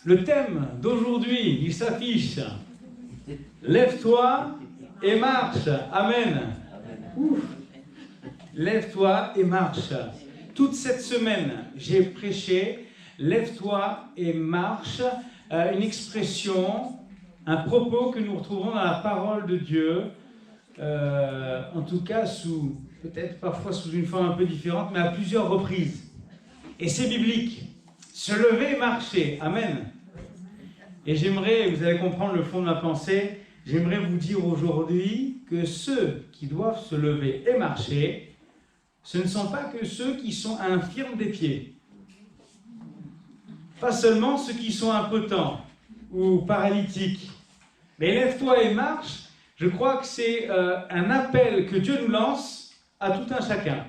Le thème d'aujourd'hui, il s'affiche. Lève-toi et marche. Amen. Ouf. Lève-toi et marche. Toute cette semaine, j'ai prêché lève-toi et marche, une expression, un propos que nous retrouvons dans la parole de Dieu, en tout cas peut-être parfois sous une forme un peu différente, mais à plusieurs reprises. Et c'est biblique. Se lever et marcher. Amen. Et j'aimerais, vous allez comprendre le fond de ma pensée, j'aimerais vous dire aujourd'hui que ceux qui doivent se lever et marcher, ce ne sont pas que ceux qui sont infirmes des pieds. Pas seulement ceux qui sont impotents ou paralytiques. Mais lève-toi et marche, je crois que c'est un appel que Dieu nous lance à tout un chacun.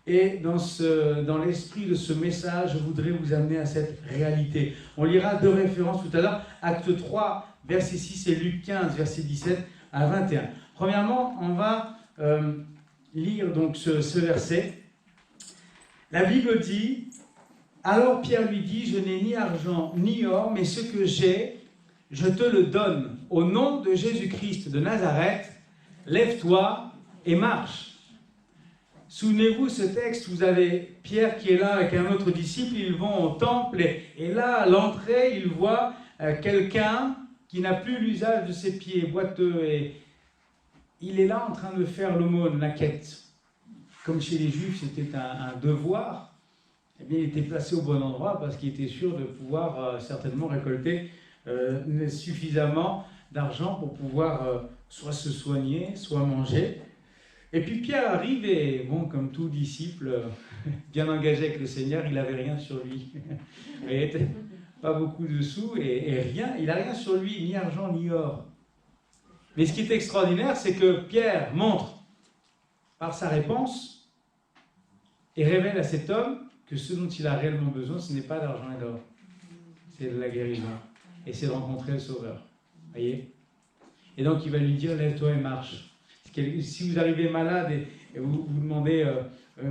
Et dans l'esprit de ce message, je voudrais vous amener à cette réalité. On lira deux références tout à l'heure, Acte 3, verset 6 et Luc 15, verset 17 à 21. Premièrement, on va lire donc ce verset. La Bible dit... Alors Pierre lui dit, je n'ai ni argent ni or, mais ce que j'ai, je te le donne. Au nom de Jésus-Christ de Nazareth, lève-toi et marche. Souvenez-vous ce texte, vous avez Pierre qui est là avec un autre disciple, ils vont au temple et là, à l'entrée, ils voient quelqu'un qui n'a plus l'usage de ses pieds, boiteux, et il est là en train de faire l'aumône, la quête. Comme chez les Juifs, c'était un devoir. Eh bien, il était placé au bon endroit parce qu'il était sûr de pouvoir certainement récolter suffisamment d'argent pour pouvoir soit se soigner, soit manger. Et puis Pierre arrive et, bon, comme tout disciple bien engagé avec le Seigneur, il n'avait rien sur lui. Il n'avait pas beaucoup de sous et rien, il n'a rien sur lui, ni argent ni or. Mais ce qui est extraordinaire, c'est que Pierre montre par sa réponse et révèle à cet homme que ce dont il a réellement besoin, ce n'est pas d'argent et d'or, c'est de la guérison. Et c'est de rencontrer le Sauveur. Voyez ? Et donc il va lui dire, lève-toi et marche. Si vous arrivez malade et vous demandez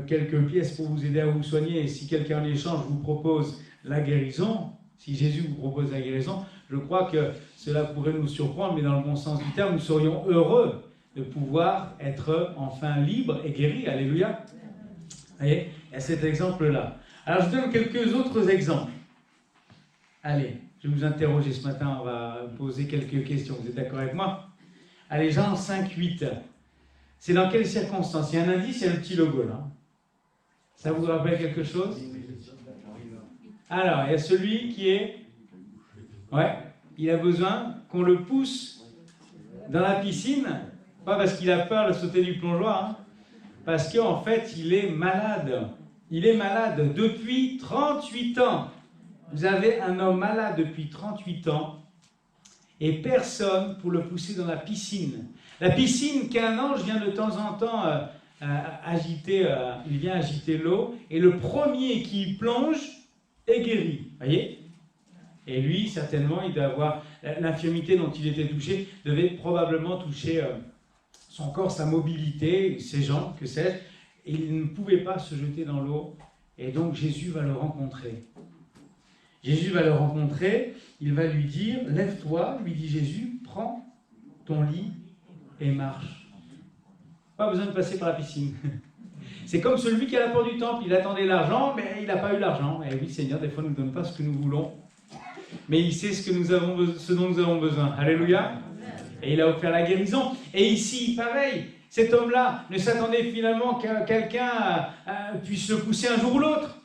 quelques pièces pour vous aider à vous soigner, et si quelqu'un en échange vous propose la guérison, si Jésus vous propose la guérison, je crois que cela pourrait nous surprendre, mais dans le bon sens du terme, nous serions heureux de pouvoir être enfin libres et guéris. Alléluia. Voyez ? Il y a cet exemple-là. Alors, je donne quelques autres exemples. Allez, je vais vous interroger ce matin, on va poser quelques questions. Vous êtes d'accord avec moi ? Allez, Jean 5, 8. C'est dans quelles circonstances ? Il y a un indice, il y a le petit logo là. Ça vous rappelle quelque chose ? Alors, il y a celui qui est... Ouais, il a besoin qu'on le pousse dans la piscine, pas parce qu'il a peur de sauter du plongeoir, hein, parce qu'en fait, il est malade. Il est malade depuis 38 ans. Vous avez un homme malade depuis 38 ans et personne pour le pousser dans la piscine. La piscine qu'un ange vient de temps en temps agiter, il vient agiter l'eau et le premier qui plonge est guéri. Voyez ? Et lui, certainement, il doit avoir l'infirmité dont il était touché, devait probablement toucher son corps, sa mobilité, ses jambes, que sais-je. Et il ne pouvait pas se jeter dans l'eau. Et donc Jésus va le rencontrer. Jésus va le rencontrer, il va lui dire, lève-toi, lui dit Jésus, prends ton lit et marche. Pas besoin de passer par la piscine. C'est comme celui qui a la porte du temple, il attendait l'argent, mais il n'a pas eu l'argent. Et oui, Seigneur, des fois, nous ne donne pas ce que nous voulons, mais il sait ce dont nous avons besoin. Alléluia. Et il a offert la guérison. Et ici, pareil, cet homme-là ne s'attendait finalement qu'à quelqu'un puisse le pousser un jour ou l'autre.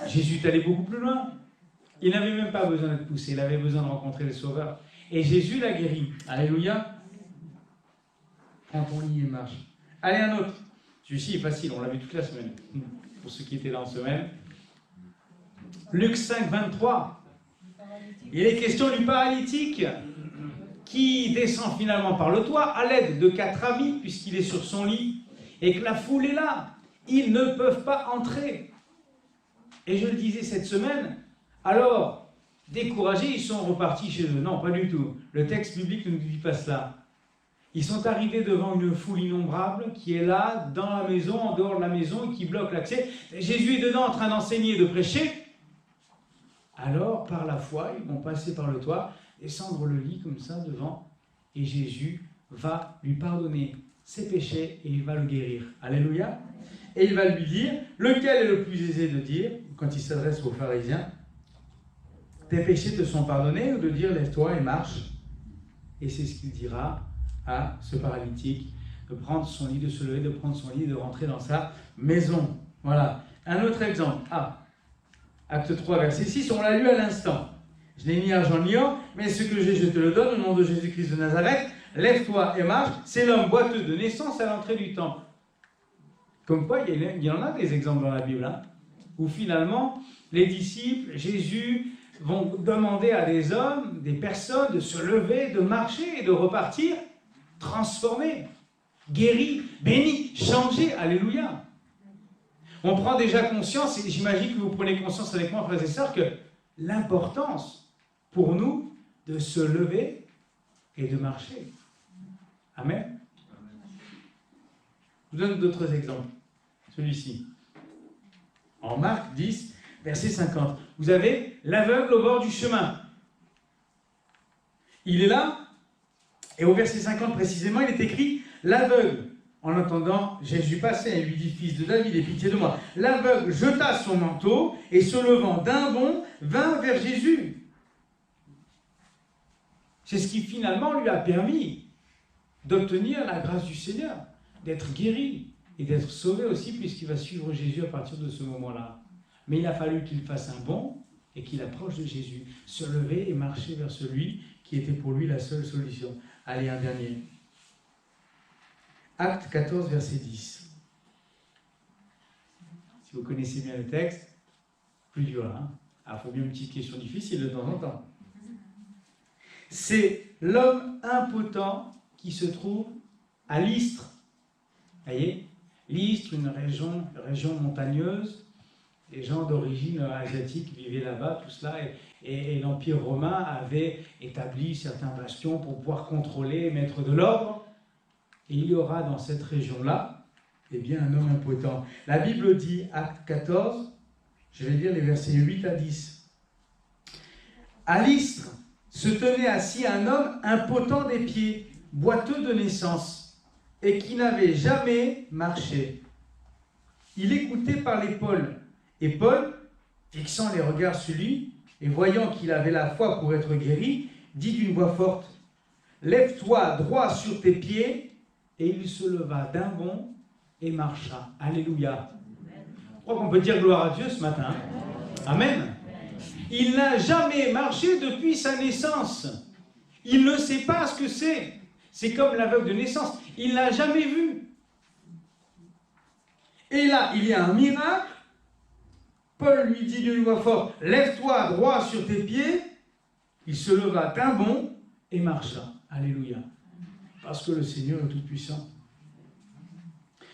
Jésus est allé beaucoup plus loin. Il n'avait même pas besoin d'être poussé, il avait besoin de rencontrer le Sauveur. Et Jésus l'a guéri. Alléluia. Prends ton lit et marche. Allez, un autre. Celui-ci est facile, on l'a vu toute la semaine. Pour ceux qui étaient là en semaine. Luc 5, 23. Il est question du paralytique qui descend finalement par le toit à l'aide de 4 amis, puisqu'il est sur son lit, et que la foule est là. Ils ne peuvent pas entrer. Et je le disais cette semaine, alors, découragés, ils sont repartis chez eux. Non, pas du tout. Le texte biblique ne nous dit pas cela. Ils sont arrivés devant une foule innombrable qui est là, dans la maison, en dehors de la maison, et qui bloque l'accès. Jésus est dedans en train d'enseigner et de prêcher. Alors, par la foi, ils vont passer par le toit, descendre le lit comme ça devant, et Jésus va lui pardonner ses péchés et il va le guérir. Alléluia. Et il va lui dire, lequel est le plus aisé de dire, quand il s'adresse aux pharisiens, tes péchés te sont pardonnés, ou de dire, lève-toi et marche. Et c'est ce qu'il dira à ce paralytique, de prendre son lit, de se lever, de prendre son lit et de rentrer dans sa maison. Voilà. Un autre exemple. Acte 3, verset 6, on l'a lu à l'instant. Je n'ai ni argent ni or, mais ce que j'ai, je te le donne, au nom de Jésus-Christ de Nazareth. Lève-toi et marche. C'est l'homme boiteux de naissance à l'entrée du temple. Comme quoi, il y en a des exemples dans la Bible, où finalement, les disciples, Jésus, vont demander à des hommes, des personnes, de se lever, de marcher et de repartir transformés, guéris, bénis, changés. Alléluia. On prend déjà conscience, et j'imagine que vous prenez conscience avec moi, frères et sœurs, que l'importance pour nous de se lever et de marcher. Amen. Je vous donne d'autres exemples. Celui-ci. En Marc 10, verset 50. Vous avez l'aveugle au bord du chemin. Il est là, et au verset 50 précisément, il est écrit « L'aveugle, en entendant Jésus passer, et lui dit « Fils de David, aie pitié de moi ». L'aveugle jeta son manteau, et se levant d'un bond, vint vers Jésus. C'est ce qui finalement lui a permis d'obtenir la grâce du Seigneur, d'être guéri et d'être sauvé aussi, puisqu'il va suivre Jésus à partir de ce moment-là. Mais il a fallu qu'il fasse un bond et qu'il approche de Jésus, se lever et marcher vers celui qui était pour lui la seule solution. Allez, un dernier. Acte 14, verset 10. Si vous connaissez bien le texte, plus dur, hein. Il faut bien une petite question difficile de temps en temps. C'est l'homme impotent qui se trouve à Lystre. Vous voyez, Lystre, une région montagneuse. Les gens d'origine asiatique vivaient là-bas, tout cela, et l'Empire romain avait établi certains bastions pour pouvoir contrôler et mettre de l'ordre. Et il y aura dans cette région-là, eh bien, un homme impotent. La Bible dit, acte 14, je vais lire les versets 8 à 10. À Lystre se tenait assis un homme impotent des pieds, boiteux de naissance, et qui n'avait jamais marché. Il écoutait par l'épaule. Et Paul, fixant les regards sur lui, et voyant qu'il avait la foi pour être guéri, dit d'une voix forte, « Lève-toi droit sur tes pieds », et il se leva d'un bond et marcha. Alléluia. Je crois qu'on peut dire gloire à Dieu ce matin. Amen. Il n'a jamais marché depuis sa naissance. Il ne sait pas ce que c'est. C'est comme l'aveugle de naissance. Il ne l'a jamais vu. Et là, il y a un miracle. Paul lui dit d'une voix forte, « Lève-toi droit sur tes pieds ». Il se leva d'un bond et marcha. Alléluia. Parce que le Seigneur est tout-puissant.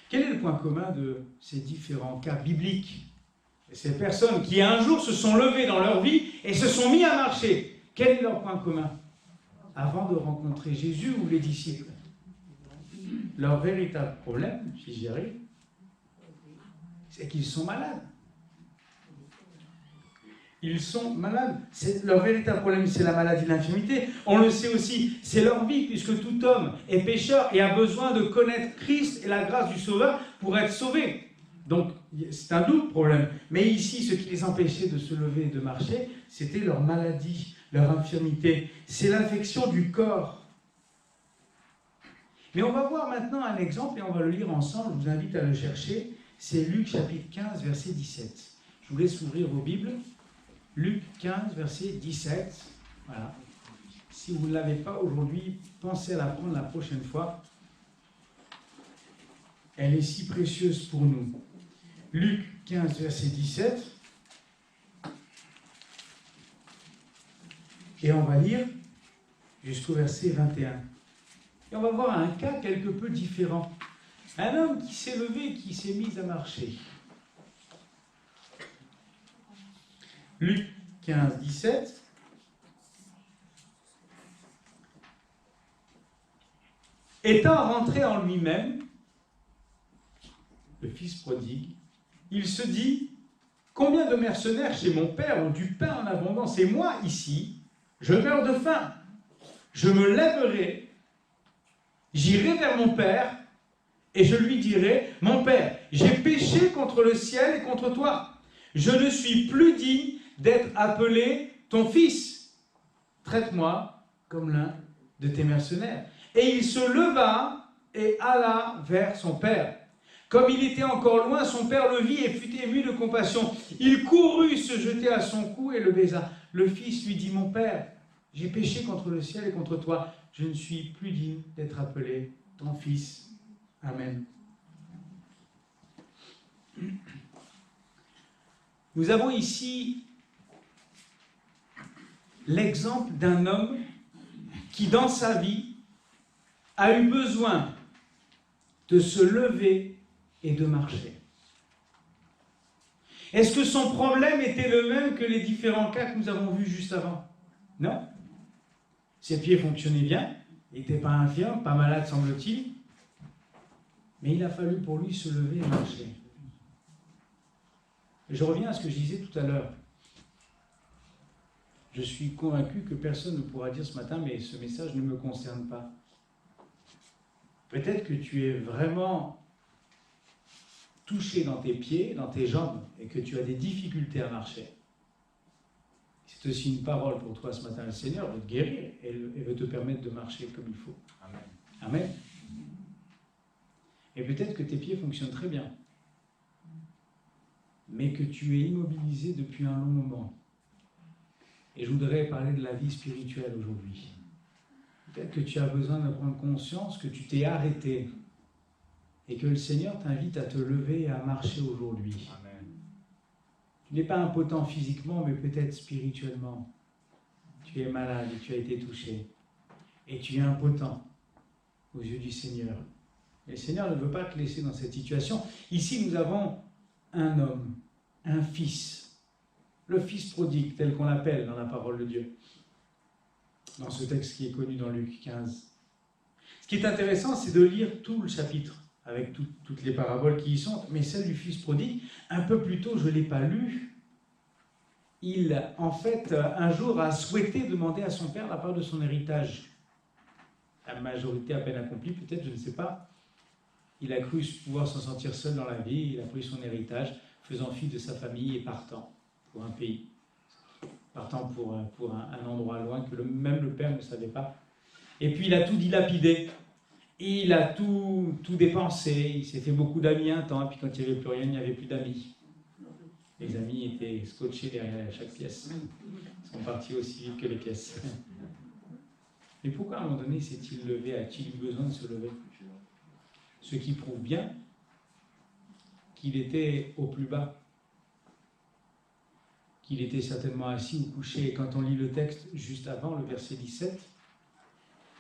Quel est le point commun de ces différents cas bibliques? Ces personnes qui un jour se sont levées dans leur vie et se sont mis à marcher. Quel est leur point commun? Avant de rencontrer Jésus ou les disciples, leur véritable problème, si j'y arrive, c'est qu'ils sont malades. Ils sont malades. Leur véritable problème, c'est la maladie, l'infirmité. On le sait aussi, c'est leur vie, puisque tout homme est pécheur et a besoin de connaître Christ et la grâce du Sauveur pour être sauvé. Donc, c'est un double problème. Mais ici, ce qui les empêchait de se lever et de marcher, c'était leur maladie, leur infirmité. C'est l'infection du corps. Mais on va voir maintenant un exemple et on va le lire ensemble. Je vous invite à le chercher. C'est Luc chapitre 15, verset 17. Je vous laisse ouvrir vos Bibles. Luc 15, verset 17. Voilà. Si vous ne l'avez pas aujourd'hui, pensez à la prendre la prochaine fois. Elle est si précieuse pour nous. Luc 15, verset 17. Et on va lire jusqu'au verset 21. Et on va voir un cas quelque peu différent. Un homme qui s'est levé, qui s'est mis à marcher. Luc 15, 17. Étant rentré en lui-même, le fils prodigue, il se dit, Combien de mercenaires chez mon père ont du pain en abondance, et moi, ici, je meurs de faim. Je me lèverai, j'irai vers mon père, et je lui dirai, mon père, j'ai péché contre le ciel et contre toi. Je ne suis plus digne d'être appelé ton fils. Traite-moi comme l'un de tes mercenaires. Et il se leva et alla vers son père. Comme il était encore loin, son père le vit et fut ému de compassion. Il courut se jeter à son cou et le baisa. Le fils lui dit, mon père, j'ai péché contre le ciel et contre toi. Je ne suis plus digne d'être appelé ton fils. Amen. Nous avons ici l'exemple d'un homme qui, dans sa vie, a eu besoin de se lever et de marcher. Est-ce que son problème était le même que les différents cas que nous avons vus juste avant? Non. Ses pieds fonctionnaient bien, il n'était pas infirme, pas malade semble-t-il, mais il a fallu pour lui se lever et marcher. Je reviens à ce que je disais tout à l'heure. Je suis convaincu que personne ne pourra dire ce matin, mais ce message ne me concerne pas. Peut-être que tu es vraiment touché dans tes pieds, dans tes jambes, et que tu as des difficultés à marcher. C'est aussi une parole pour toi ce matin. Le Seigneur veut te guérir et veut te permettre de marcher comme il faut. Amen. Amen. Et peut-être que tes pieds fonctionnent très bien, mais que tu es immobilisé depuis un long moment. Et je voudrais parler de la vie spirituelle aujourd'hui. Peut-être que tu as besoin de prendre conscience que tu t'es arrêté et que le Seigneur t'invite à te lever et à marcher aujourd'hui. Amen. Tu n'es pas impotent physiquement, mais peut-être spirituellement. Tu es malade et tu as été touché. Et tu es impotent aux yeux du Seigneur. Et le Seigneur ne veut pas te laisser dans cette situation. Ici, nous avons un homme, un fils, le fils prodigue, tel qu'on l'appelle dans la parole de Dieu, dans ce texte qui est connu dans Luc 15. Ce qui est intéressant, c'est de lire tout le chapitre, avec toutes les paraboles qui y sont, mais celle du fils prodigue, un peu plus tôt, je ne l'ai pas lu, il, en fait, un jour a souhaité demander à son père la part de son héritage. La majorité à peine accomplie, peut-être, je ne sais pas. Il a cru pouvoir s'en sortir seul dans la vie, il a pris son héritage, faisant fi de sa famille et partant pour un pays, partant pour un endroit loin que même le père ne savait pas. Et puis il a tout dilapidé, il a tout dépensé, il s'est fait beaucoup d'amis un temps, et puis quand il n'y avait plus rien, il n'y avait plus d'amis. Les amis étaient scotchés derrière chaque pièce, ils sont partis aussi vite que les pièces. Mais pourquoi à un moment donné s'est-il levé, a-t-il eu besoin de se lever? Ce qui prouve bien qu'il était au plus bas, qu'il était certainement assis ou couché. Et quand on lit le texte juste avant, le verset 17,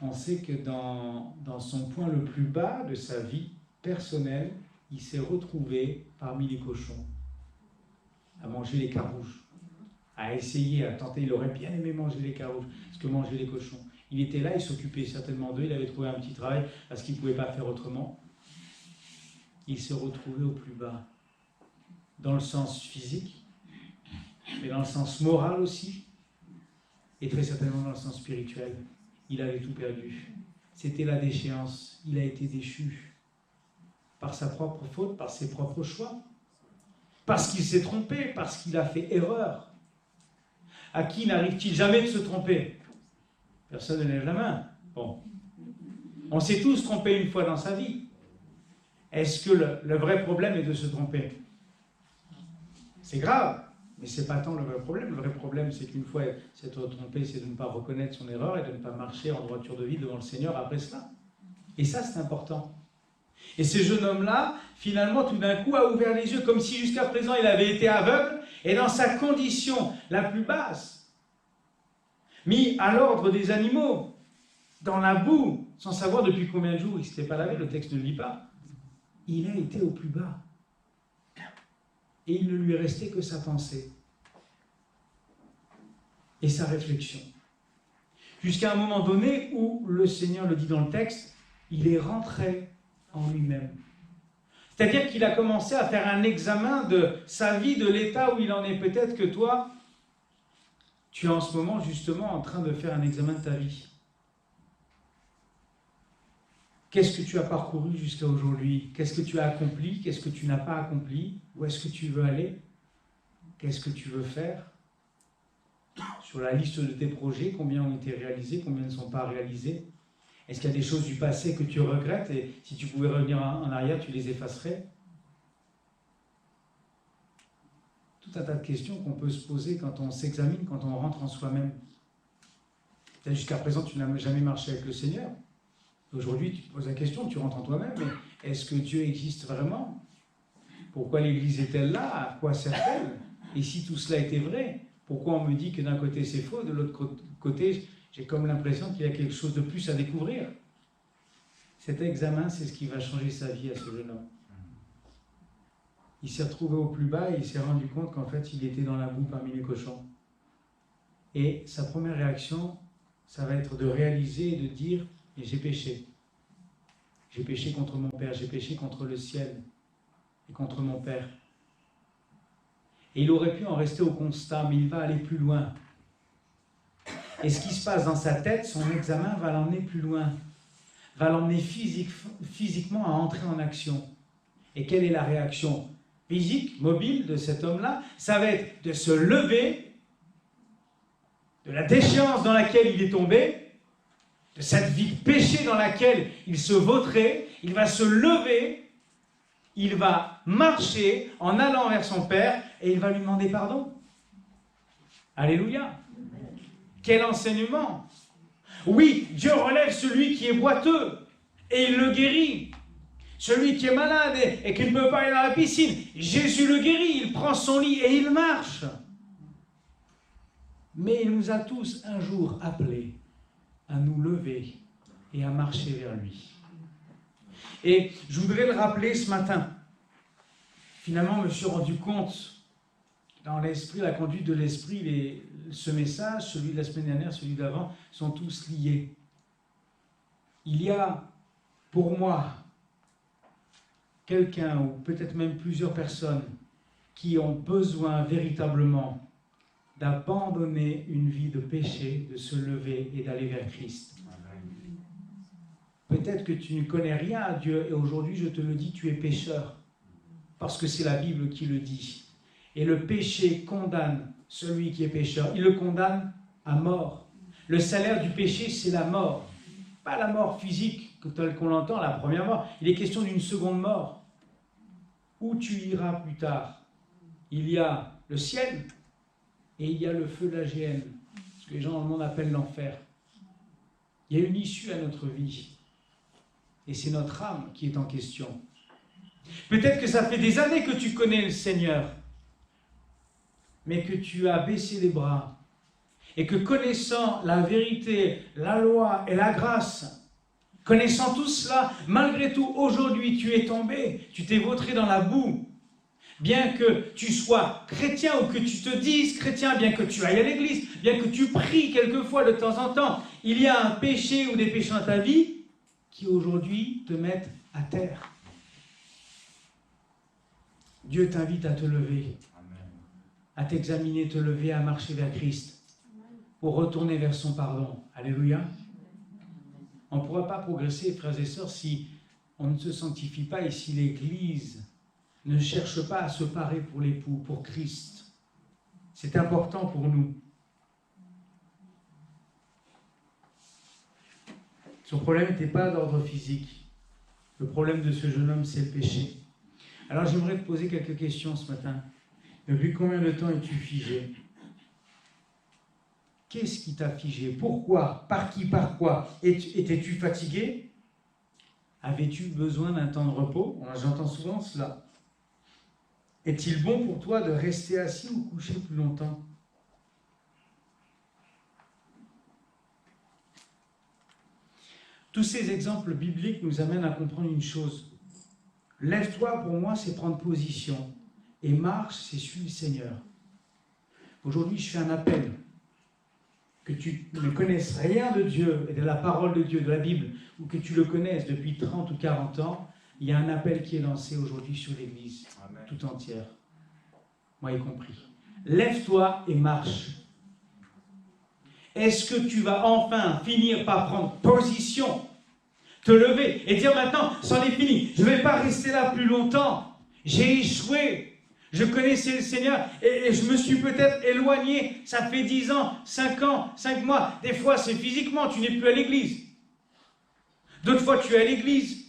on sait que dans son point le plus bas de sa vie personnelle, il s'est retrouvé parmi les cochons, à manger les carouges, à essayer, à tenter. Il aurait bien aimé manger les carouges, ce que mangeaient les cochons. Il était là, il s'occupait certainement d'eux, il avait trouvé un petit travail parce qu'il ne pouvait pas faire autrement. Il s'est retrouvé au plus bas, dans le sens physique, mais dans le sens moral aussi, et très certainement dans le sens spirituel. Il avait tout perdu. C'était la déchéance. Il a été déchu par sa propre faute, par ses propres choix, parce qu'il s'est trompé, parce qu'il a fait erreur. À qui n'arrive-t-il jamais de se tromper? Personne ne lève la main. Bon. On s'est tous trompés une fois dans sa vie. Est-ce que le vrai problème est de se tromper? C'est grave, mais ce n'est pas tant le vrai problème. Le vrai problème, c'est qu'une fois s'être trompé, c'est de ne pas reconnaître son erreur et de ne pas marcher en droiture de vie devant le Seigneur après cela. Et ça, c'est important. Et ce jeune homme-là, finalement, tout d'un coup, a ouvert les yeux, comme si jusqu'à présent, il avait été aveugle, et dans sa condition la plus basse, mis à l'ordre des animaux, dans la boue, sans savoir depuis combien de jours il ne s'était pas lavé, le texte ne le dit pas. Il a été au plus bas. Et il ne lui restait que sa pensée et sa réflexion. Jusqu'à un moment donné où, le Seigneur le dit dans le texte, il est rentré en lui-même. C'est-à-dire qu'il a commencé à faire un examen de sa vie, de l'état où il en est. Peut-être que toi, tu es en ce moment justement en train de faire un examen de ta vie. Qu'est-ce que tu as parcouru jusqu'à aujourd'hui? Qu'est-ce que tu as accompli? Qu'est-ce que tu n'as pas accompli? Où est-ce que tu veux aller? Qu'est-ce que tu veux faire? Sur la liste de tes projets, combien ont été réalisés? Combien ne sont pas réalisés? Est-ce qu'il y a des choses du passé que tu regrettes et si tu pouvais revenir en arrière, tu les effacerais? Tout un tas de questions qu'on peut se poser quand on s'examine, quand on rentre en soi-même. Jusqu'à présent, tu n'as jamais marché avec le Seigneur. Aujourd'hui, tu te poses la question, tu rentres en toi-même, mais est-ce que Dieu existe vraiment? Pourquoi l'Église est-elle là? À quoi sert-elle? Et si tout cela était vrai, pourquoi on me dit que d'un côté c'est faux, de l'autre côté, j'ai comme l'impression qu'il y a quelque chose de plus à découvrir? Cet examen, c'est ce qui va changer sa vie à ce jeune homme. Il s'est retrouvé au plus bas et il s'est rendu compte qu'en fait, il était dans la boue parmi les cochons. Et sa première réaction, ça va être de réaliser et de dire: mais j'ai péché. J'ai péché contre mon Père, j'ai péché contre le ciel et contre mon Père. Et il aurait pu en rester au constat, mais il va aller plus loin. Et ce qui se passe dans sa tête, son examen va l'emmener plus loin, va l'emmener physiquement à entrer en action. Et quelle est la réaction physique, mobile de cet homme-là? Ça va être de se lever de la déchéance dans laquelle il est tombé, de cette vie de péché dans laquelle il se vautrait. Il va se lever, il va marcher en allant vers son Père et il va lui demander pardon. Alléluia! Quel enseignement! Oui, Dieu relève celui qui est boiteux et il le guérit. Celui qui est malade et qui ne peut pas aller dans la piscine, Jésus le guérit, il prend son lit et il marche. Mais il nous a tous un jour appelés à nous lever et à marcher vers lui. Et je voudrais le rappeler ce matin. Finalement, je me suis rendu compte, dans l'esprit, la conduite de l'esprit, ce message, celui de la semaine dernière, celui d'avant, sont tous liés. Il y a, pour moi, quelqu'un, ou peut-être même plusieurs personnes, qui ont besoin véritablement d'abandonner une vie de péché, de se lever et d'aller vers Christ. Peut-être que tu ne connais rien à Dieu et aujourd'hui je te le dis, tu es pécheur. Parce que c'est la Bible qui le dit. Et le péché condamne celui qui est pécheur. Il le condamne à mort. Le salaire du péché, c'est la mort. Pas la mort physique, telle qu'on l'entend, la première mort. Il est question d'une seconde mort. Où tu iras plus tard? Il y a le ciel et il y a le feu de la géhenne, ce que les gens dans le monde appellent l'enfer. Il y a une issue à notre vie. Et c'est notre âme qui est en question. Peut-être que ça fait des années que tu connais le Seigneur, mais que tu as baissé les bras, et que connaissant la vérité, la loi et la grâce, connaissant tout cela, malgré tout, aujourd'hui tu es tombé, tu t'es vautré dans la boue. Bien que tu sois chrétien ou que tu te dises chrétien, bien que tu ailles à l'église, bien que tu pries quelquefois de temps en temps, il y a un péché ou des péchés dans ta vie qui aujourd'hui te mettent à terre. Dieu t'invite à te lever, à t'examiner, te lever, à marcher vers Christ, pour retourner vers son pardon. Alléluia. On ne pourra pas progresser, frères et sœurs, si on ne se sanctifie pas et si l'Église ne cherche pas à se parer pour l'époux, pour Christ. C'est important pour nous. Son problème n'était pas d'ordre physique. Le problème de ce jeune homme, c'est le péché. Alors j'aimerais te poser quelques questions ce matin. Depuis combien de temps es-tu figé? Qu'est-ce qui t'a figé? Pourquoi? Par qui? Par quoi? Étais-tu fatigué? Avais-tu besoin d'un temps de repos? J'entends souvent cela. Est-il bon pour toi de rester assis ou couché plus longtemps? Tous ces exemples bibliques nous amènent à comprendre une chose. Lève-toi, pour moi, c'est prendre position. Et marche, c'est suivre le Seigneur. Aujourd'hui, je fais un appel. Que tu ne connaisses rien de Dieu et de la parole de Dieu, de la Bible, ou que tu le connaisses depuis 30 ou 40 ans, Il y a un appel qui est lancé aujourd'hui sur l'Église tout entière, moi y compris. Lève-toi et marche. Est-ce que tu vas enfin finir par prendre position, te lever et dire maintenant, c'en est fini, je ne vais pas rester là plus longtemps, j'ai échoué, je connaissais le Seigneur et je me suis peut-être éloigné, ça fait 10 ans, 5 mois, des fois c'est physiquement, tu n'es plus à l'église, d'autres fois tu es à l'église,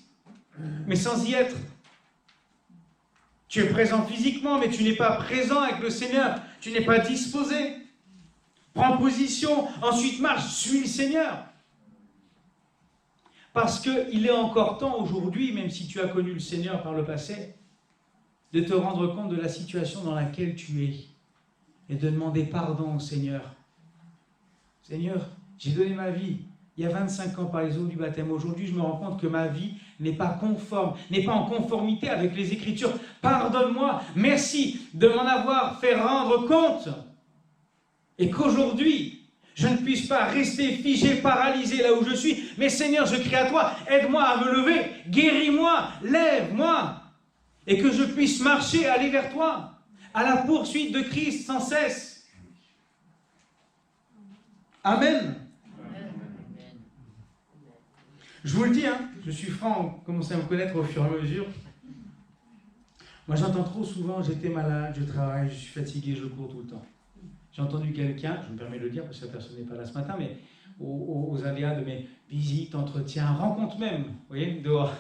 mais sans y être. Tu es présent physiquement, mais tu n'es pas présent avec le Seigneur, tu n'es pas disposé. Prends position, ensuite marche, suis le Seigneur. Parce qu'il est encore temps aujourd'hui, même si tu as connu le Seigneur par le passé, de te rendre compte de la situation dans laquelle tu es et de demander pardon au Seigneur. Seigneur, j'ai donné ma vie il y a 25 ans par les eaux du baptême. Aujourd'hui, je me rends compte que ma vie n'est pas conforme, n'est pas en conformité avec les Écritures. Pardonne-moi, merci de m'en avoir fait rendre compte. Et qu'aujourd'hui, je ne puisse pas rester figé, paralysé là où je suis. Mais Seigneur, je crie à toi, aide-moi à me lever, guéris-moi, lève-moi. Et que je puisse marcher, aller vers toi, à la poursuite de Christ sans cesse. Amen. Je vous le dis, je suis franc, vous commencez à me connaître au fur et à mesure. Moi, j'entends trop souvent, j'étais malade, je travaille, je suis fatigué, je cours tout le temps. J'ai entendu quelqu'un, je me permets de le dire parce que la personne n'est pas là ce matin, mais aux aléas de mes visites, entretiens, rencontres même, vous voyez, dehors.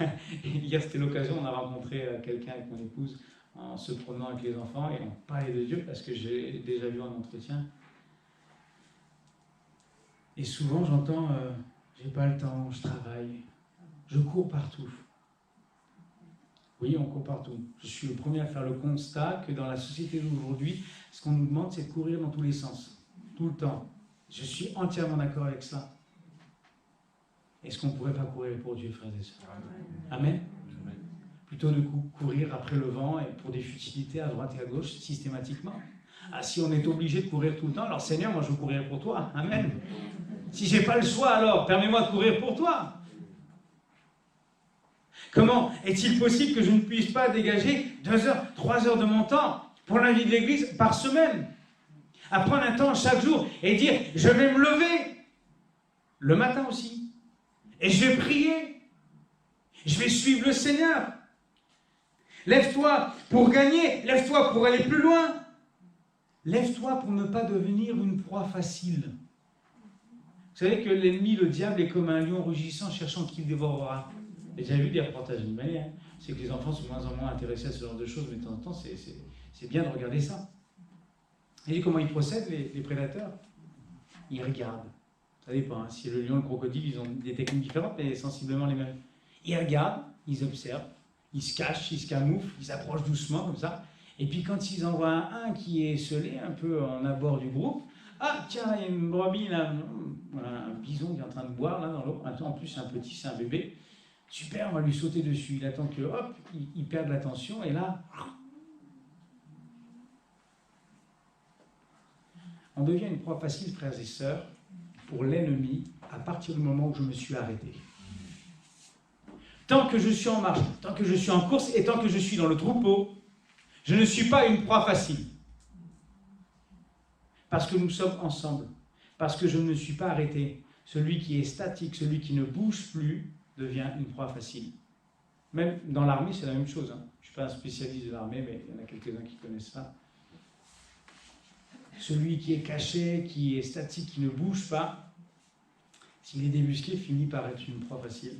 Hier, c'était l'occasion, on a rencontré quelqu'un avec mon épouse en se promenant avec les enfants et on parlait de Dieu parce que j'ai déjà vu un entretien. Et souvent, j'entends, j'ai pas le temps, je travaille, je cours partout. Oui, on court partout. Je suis le premier à faire le constat que dans la société d'aujourd'hui, ce qu'on nous demande, c'est de courir dans tous les sens, tout le temps. Je suis entièrement d'accord avec ça. Est-ce qu'on ne pourrait pas courir pour Dieu, frères et sœurs? Amen. Amen. Plutôt de courir après le vent et pour des futilités à droite et à gauche, systématiquement. Ah, si on est obligé de courir tout le temps, alors Seigneur, moi je courrai pour toi. Amen. Si je n'ai pas le choix, alors permets-moi de courir pour toi. Comment est-il possible que je ne puisse pas dégager 2 heures, 3 heures de mon temps pour la vie de l'Église par semaine? À prendre un temps chaque jour et dire, je vais me lever, le matin aussi, et je vais prier, je vais suivre le Seigneur. Lève-toi pour gagner, lève-toi pour aller plus loin. Lève-toi pour ne pas devenir une proie facile. Vous savez que l'ennemi, le diable, est comme un lion rugissant cherchant qui le dévorera. Et j'avais vu des reportages animaliers, c'est que les enfants sont de moins en moins intéressés à ce genre de choses, mais de temps en temps, c'est bien de regarder ça. Et comment ils procèdent, les prédateurs? Ils regardent. Ça dépend, si le lion et le crocodile, ils ont des techniques différentes, mais sensiblement les mêmes. Ils regardent, ils observent, ils se cachent, ils se camouflent, ils s'approchent doucement comme ça. Et puis quand ils en voient un qui est esselé, un peu en abord du groupe, ah tiens, il y a une brebis là, voilà, un bison qui est en train de boire là dans l'eau. En plus, c'est un petit, c'est un bébé. Super, on va lui sauter dessus. Il attend que, hop, il perde l'attention, et là, on devient une proie facile, frères et sœurs, pour l'ennemi, à partir du moment où je me suis arrêté. Tant que je suis en marche, tant que je suis en course, et tant que je suis dans le troupeau, je ne suis pas une proie facile. Parce que nous sommes ensemble, parce que je ne me suis pas arrêté. Celui qui est statique, celui qui ne bouge plus, devient une proie facile. Même dans l'armée, c'est la même chose. Je ne suis pas un spécialiste de l'armée, mais il y en a quelques-uns qui connaissent ça. Celui qui est caché, qui est statique, qui ne bouge pas, s'il est débusqué, finit par être une proie facile.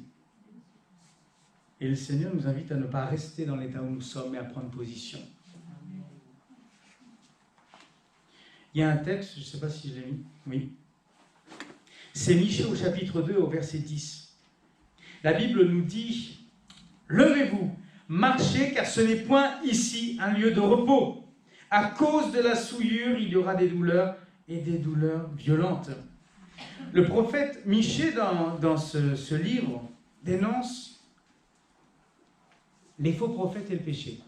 Et le Seigneur nous invite à ne pas rester dans l'état où nous sommes, mais à prendre position. Il y a un texte, je ne sais pas si je l'ai mis, oui. C'est Michée au chapitre 2, au verset 10. La Bible nous dit, « Levez-vous, marchez, car ce n'est point ici un lieu de repos. À cause de la souillure, il y aura des douleurs, et des douleurs violentes. » Le prophète Michée, dans ce livre, dénonce les faux prophètes et le péché.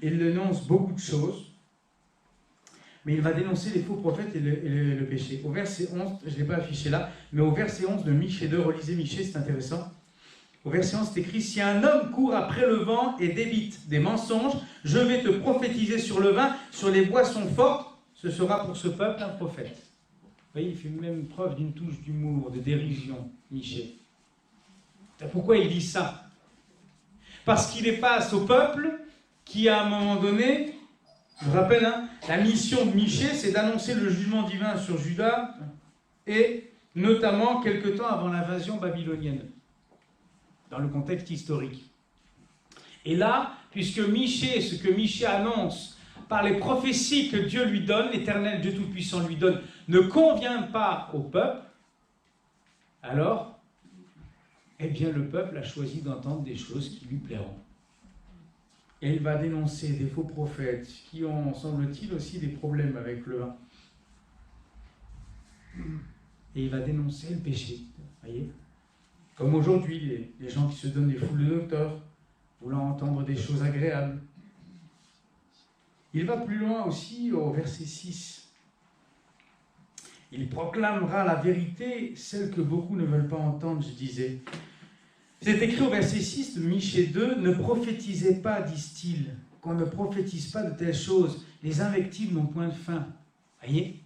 Il dénonce beaucoup de choses, mais il va dénoncer les faux prophètes et le péché. Au verset 11, je ne l'ai pas affiché là, mais au verset 11 de Michée 2, relisez Michée, c'est intéressant. Au verset 11, c'est écrit « Si un homme court après le vent et débite des mensonges, je vais te prophétiser sur le vin, sur les boissons fortes, ce sera pour ce peuple un prophète. » Vous voyez, il fait même preuve d'une touche d'humour, de dérision, Michée. Pourquoi il dit ça? Parce qu'il est face au peuple qui, à un moment donné, je vous rappelle, la mission de Michée, c'est d'annoncer le jugement divin sur Juda, et notamment quelque temps avant l'invasion babylonienne, dans le contexte historique. Et là, puisque Michée, ce que Michée annonce par les prophéties que Dieu lui donne, l'Éternel Dieu Tout-Puissant lui donne, ne convient pas au peuple, alors, eh bien, le peuple a choisi d'entendre des choses qui lui plairont. Et il va dénoncer des faux prophètes qui ont, semble-t-il, aussi des problèmes avec le vin. Et il va dénoncer le péché, voyez. Comme aujourd'hui, les gens qui se donnent des foules de docteurs, voulant entendre des choses agréables. Il va plus loin aussi au verset 6. Il proclamera la vérité, celle que beaucoup ne veulent pas entendre, je disais. C'est écrit au verset 6 de Michée 2, « Ne prophétisez pas, disent-ils, qu'on ne prophétise pas de telles choses. Les invectives n'ont point de fin. » Voyez ?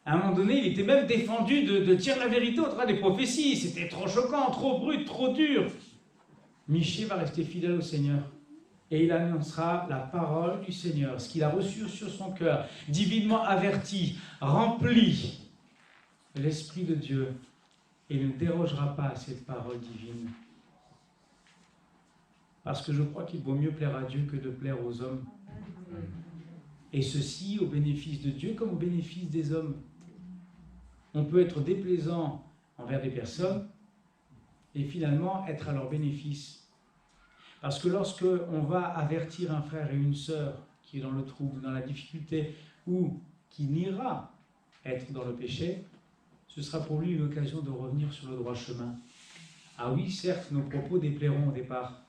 À un moment donné, il était même défendu de dire la vérité au travers des prophéties. C'était trop choquant, trop brut, trop dur. Michée va rester fidèle au Seigneur. Et il annoncera la parole du Seigneur, ce qu'il a reçu sur son cœur, divinement averti, rempli de l'Esprit de Dieu. Et il ne dérogera pas à cette parole divine. Parce que je crois qu'il vaut mieux plaire à Dieu que de plaire aux hommes. Et ceci au bénéfice de Dieu comme au bénéfice des hommes. On peut être déplaisant envers des personnes et finalement être à leur bénéfice. Parce que lorsque on va avertir un frère et une sœur qui est dans le trouble, dans la difficulté, ou qui n'ira être dans le péché, ce sera pour lui l'occasion de revenir sur le droit chemin. Ah oui, certes, nos propos déplairont au départ,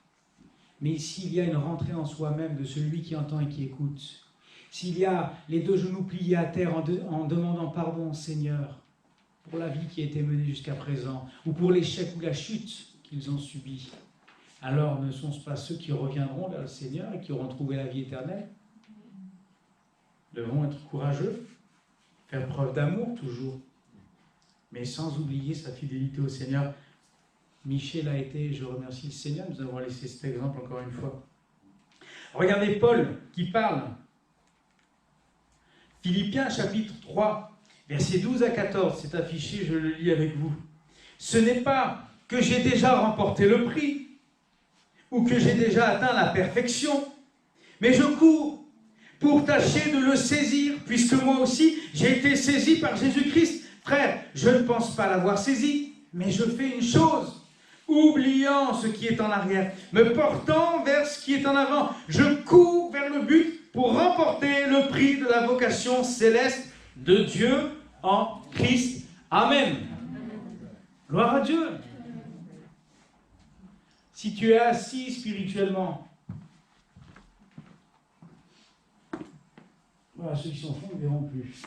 mais s'il y a une rentrée en soi-même de celui qui entend et qui écoute, s'il y a les deux genoux pliés à terre en demandant pardon au Seigneur pour la vie qui a été menée jusqu'à présent, ou pour l'échec ou la chute qu'ils ont subi, alors ne sont-ce pas ceux qui reviendront vers le Seigneur et qui auront trouvé la vie éternelle? Devons être courageux, faire preuve d'amour toujours, mais sans oublier sa fidélité au Seigneur. Michée l'a été, je remercie le Seigneur, nous avons laissé cet exemple encore une fois. Regardez Paul qui parle. Philippiens chapitre 3, versets 12 à 14, c'est affiché, je le lis avec vous. Ce n'est pas que j'ai déjà remporté le prix, ou que j'ai déjà atteint la perfection, mais je cours pour tâcher de le saisir, puisque moi aussi j'ai été saisi par Jésus-Christ. Frère, je ne pense pas l'avoir saisi, mais je fais une chose, oubliant ce qui est en arrière, me portant vers ce qui est en avant. Je cours vers le but pour remporter le prix de la vocation céleste de Dieu en Christ. Amen. Gloire à Dieu. Si tu es assis spirituellement, voilà, ceux qui sont au fond ne verront plus.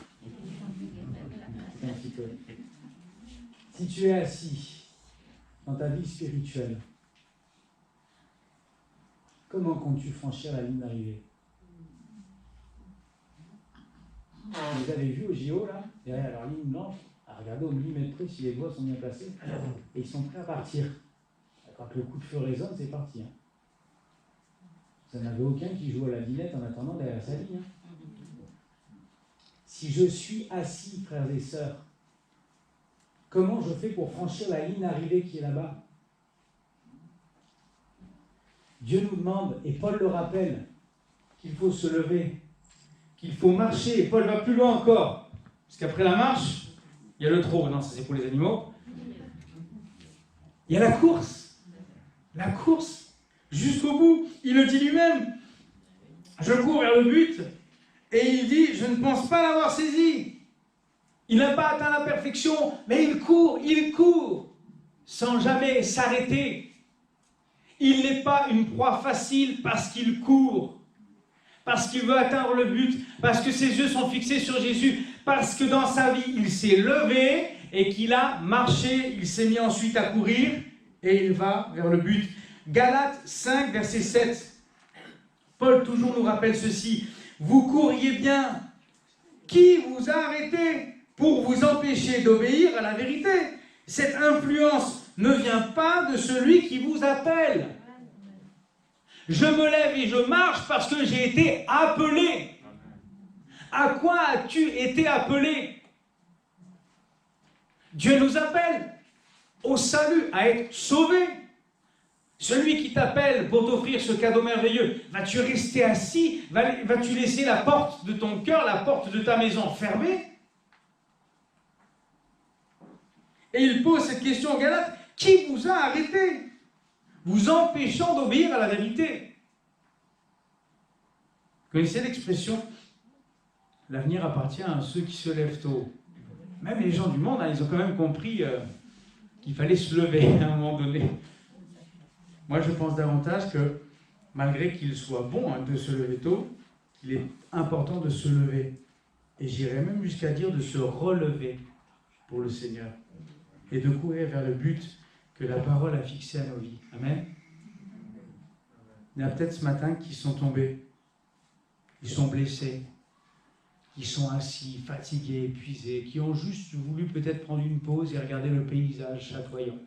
Un petit peu. Si tu es assis dans ta vie spirituelle, comment comptes-tu franchir la ligne d'arrivée? Vous avez vu au JO, là, derrière leur ligne blanche, à regarder au millimètre près si les doigts sont bien placés, et ils sont prêts à partir. Quand le coup de feu résonne, c'est parti. Ça n'avait aucun qui joue à la dinette en attendant derrière sa ligne. Si je suis assis, frères et sœurs, comment je fais pour franchir la ligne d'arrivée qui est là-bas? Dieu nous demande, et Paul le rappelle, qu'il faut se lever, qu'il faut marcher. Et Paul va plus loin encore, parce qu'après la marche, il y a le trot. Non, ça c'est pour les animaux. Il y a la course. La course, jusqu'au bout. Il le dit lui-même. Je cours vers le but, et il dit, je ne pense pas l'avoir saisi. Il n'a pas atteint la perfection, mais il court, sans jamais s'arrêter. Il n'est pas une proie facile parce qu'il court, parce qu'il veut atteindre le but, parce que ses yeux sont fixés sur Jésus, parce que dans sa vie, il s'est levé et qu'il a marché, il s'est mis ensuite à courir, et il va vers le but. Galates 5, verset 7. Paul toujours nous rappelle ceci. Vous courriez bien. Qui vous a arrêté pour vous empêcher d'obéir à la vérité? Cette influence ne vient pas de celui qui vous appelle. Je me lève et je marche parce que j'ai été appelé. À quoi as-tu été appelé? Dieu nous appelle au salut, à être sauvé. Celui qui t'appelle pour t'offrir ce cadeau merveilleux, vas-tu rester assis? Vas-tu laisser la porte de ton cœur, la porte de ta maison fermée? Et il pose cette question aux Galates. Qui vous a arrêté, vous empêchant d'obéir à la vérité? Vous connaissez l'expression? L'avenir appartient à ceux qui se lèvent tôt. Même les gens du monde, ils ont quand même compris qu'il fallait se lever à un moment donné. Moi, je pense davantage que, malgré qu'il soit bon de se lever tôt, il est important de se lever. Et j'irais même jusqu'à dire de se relever pour le Seigneur. Et de courir vers le but que la parole a fixé à nos vies. Amen. Il y en a peut-être ce matin qui sont tombés, ils sont blessés, qui sont assis, fatigués, épuisés, qui ont juste voulu peut-être prendre une pause et regarder le paysage chatoyant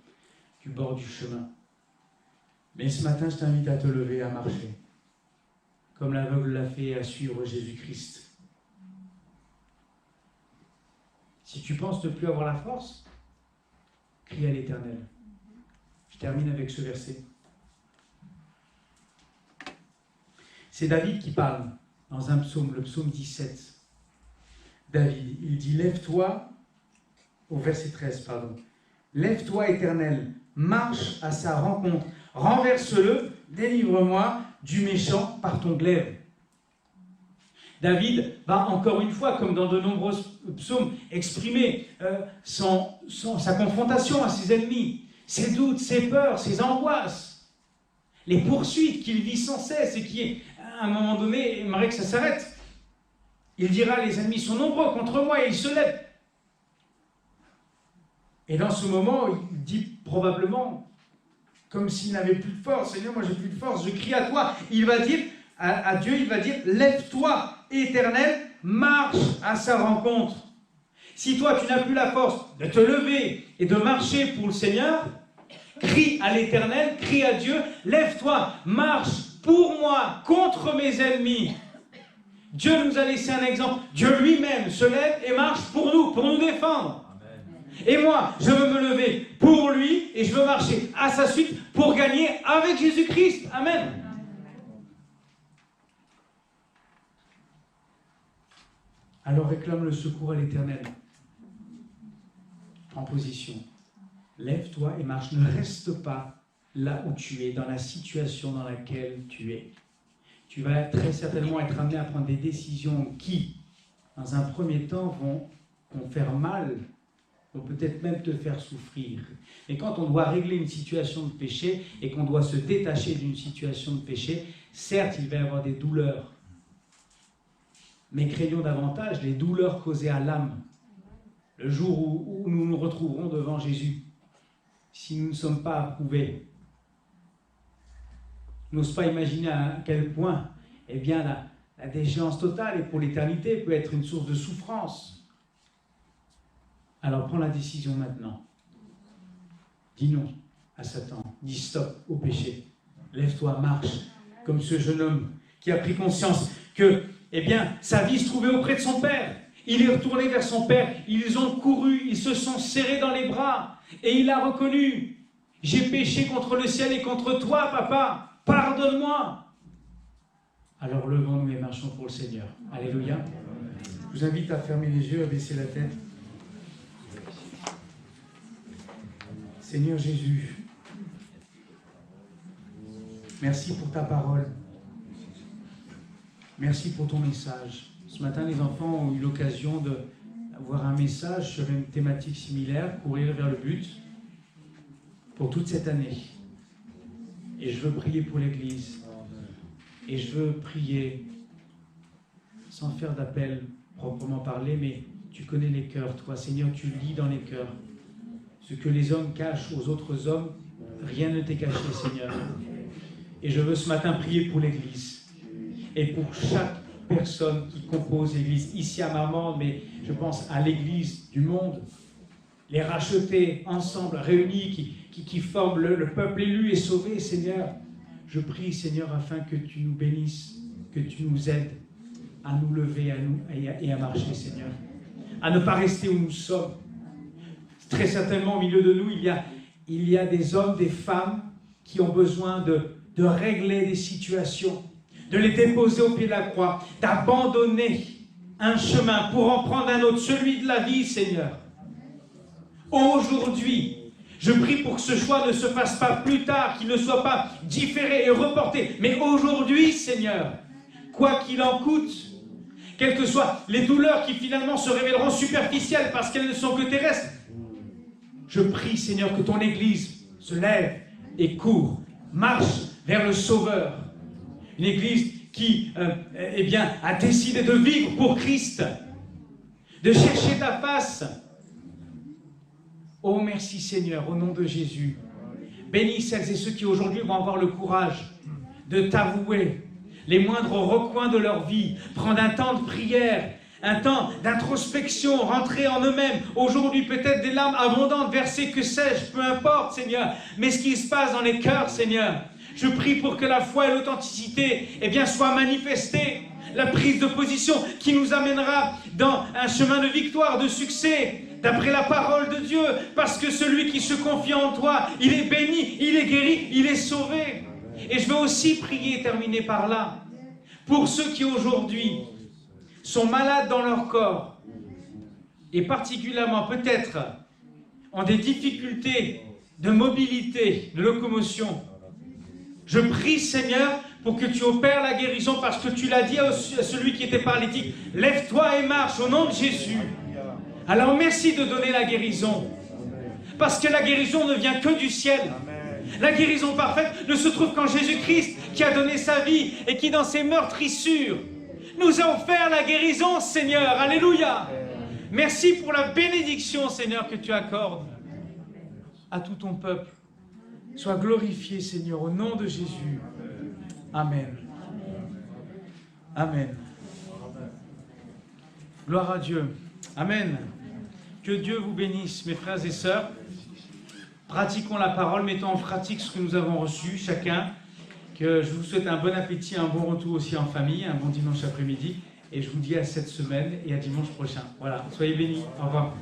du bord du chemin. Mais ce matin, je t'invite à te lever, à marcher, comme l'aveugle l'a fait, à suivre Jésus-Christ. Si tu penses ne plus avoir la force, crie à l'Éternel. Je termine avec ce verset. C'est David qui parle dans un psaume, le psaume 17. David, il dit, lève-toi, au verset 13, pardon. Lève-toi, Éternel, marche à sa rencontre, renverse-le, délivre-moi du méchant par ton glaive. David va encore une fois, comme dans de nombreux psaumes, exprimer sa confrontation à ses ennemis, ses doutes, ses peurs, ses angoisses, les poursuites qu'il vit sans cesse et qui, à un moment donné, aimerait que ça s'arrête. Il dira, les ennemis sont nombreux contre moi et ils se lèvent. Et dans ce moment, il dit probablement, comme s'il n'avait plus de force, Seigneur, moi j'ai plus de force, je crie à toi. Il va dire, à Dieu, il va dire, lève-toi, Éternel, marche à sa rencontre. Si toi, tu n'as plus la force de te lever et de marcher pour le Seigneur, crie à l'Éternel, crie à Dieu, lève-toi, marche pour moi, contre mes ennemis. Dieu nous a laissé un exemple. Dieu lui-même se lève et marche pour nous défendre. Amen. Et moi, je veux me lever pour lui et je veux marcher à sa suite pour gagner avec Jésus-Christ. Amen. Alors réclame le secours à l'Éternel. Prends position. Lève-toi et marche. Ne reste pas là où tu es, dans la situation dans laquelle tu es. Tu vas très certainement être amené à prendre des décisions qui, dans un premier temps, vont faire mal, vont peut-être même te faire souffrir. Et quand on doit régler une situation de péché et qu'on doit se détacher d'une situation de péché, certes, il va y avoir des douleurs. Mais craignons davantage les douleurs causées à l'âme. Le jour où nous nous retrouverons devant Jésus, si nous ne sommes pas approuvés. Je n'ose pas imaginer à quel point eh bien, la déchéance totale et pour l'éternité peut être une source de souffrance. Alors prends la décision maintenant. Dis non à Satan. Dis stop au péché. Lève-toi, marche, comme ce jeune homme qui a pris conscience que eh bien, sa vie se trouvait auprès de son père. Il est retourné vers son père. Ils ont couru, ils se sont serrés dans les bras. Et il a reconnu. J'ai péché contre le ciel et contre toi, papa. Pardonne-moi. Alors levons-nous et marchons pour le Seigneur. Alléluia. Je vous invite à fermer les yeux, à baisser la tête. Seigneur Jésus, merci pour ta parole. Merci pour ton message. Ce matin, les enfants ont eu l'occasion d'avoir un message sur une thématique similaire, courir vers le but, pour toute cette année. Et je veux prier pour l'Église. Et je veux prier, sans faire d'appel proprement parler, mais tu connais les cœurs, toi. Seigneur, tu lis dans les cœurs ce que les hommes cachent aux autres hommes. rien ne t'est caché, Seigneur. Et je veux ce matin prier pour l'Église et pour chaque personne qui compose l'Église, ici à Marmande, mais je pense à l'Église du monde, les rachetés ensemble, réunis, qui forment le peuple élu et sauvé, Seigneur. Je prie, Seigneur, afin que tu nous bénisses, que tu nous aides à nous lever et à marcher, Seigneur. À ne pas rester où nous sommes. Très certainement, au milieu de nous, il y a des hommes, des femmes qui ont besoin de régler des situations, de les déposer au pied de la croix, d'abandonner un chemin pour en prendre un autre, celui de la vie, Seigneur. Aujourd'hui, je prie pour que ce choix ne se fasse pas plus tard, qu'il ne soit pas différé et reporté, mais aujourd'hui, Seigneur, quoi qu'il en coûte, quelles que soient les douleurs qui finalement se révéleront superficielles parce qu'elles ne sont que terrestres, je prie, Seigneur, que ton Église se lève et court, marche vers le Sauveur. Une Église qui a décidé de vivre pour Christ, de chercher ta face. Oh, merci Seigneur, au nom de Jésus. Bénis celles et ceux qui aujourd'hui vont avoir le courage de t'avouer les moindres recoins de leur vie, prendre un temps de prière, un temps d'introspection, rentrer en eux-mêmes. Aujourd'hui, peut-être des larmes abondantes versées, que sais-je, peu importe, Seigneur. Mais ce qui se passe dans les cœurs, Seigneur, je prie pour que la foi et l'authenticité soient manifestées. La prise de position qui nous amènera dans un chemin de victoire, de succès, d'après la parole de Dieu. Parce que celui qui se confie en toi, il est béni, il est guéri, il est sauvé. Et je veux aussi prier et terminer par là. Pour ceux qui aujourd'hui sont malades dans leur corps, et particulièrement peut-être ont des difficultés de mobilité, de locomotion, je prie, Seigneur, pour que tu opères la guérison, parce que tu l'as dit à celui qui était paralytique, lève-toi et marche au nom de Jésus. Alors merci de donner la guérison, parce que la guérison ne vient que du ciel. La guérison parfaite ne se trouve qu'en Jésus-Christ, qui a donné sa vie et qui, dans ses meurtrissures, nous a offert la guérison, Seigneur. Alléluia. Merci pour la bénédiction, Seigneur, que tu accordes à tout ton peuple. Sois glorifié, Seigneur, au nom de Jésus. Amen. Amen. Gloire à Dieu. Amen. Que Dieu vous bénisse, mes frères et sœurs. Pratiquons la parole, mettons en pratique ce que nous avons reçu, chacun. Que je vous souhaite un bon appétit, un bon retour aussi en famille, un bon dimanche après-midi. Et je vous dis à cette semaine et à dimanche prochain. Voilà, soyez bénis. Au revoir.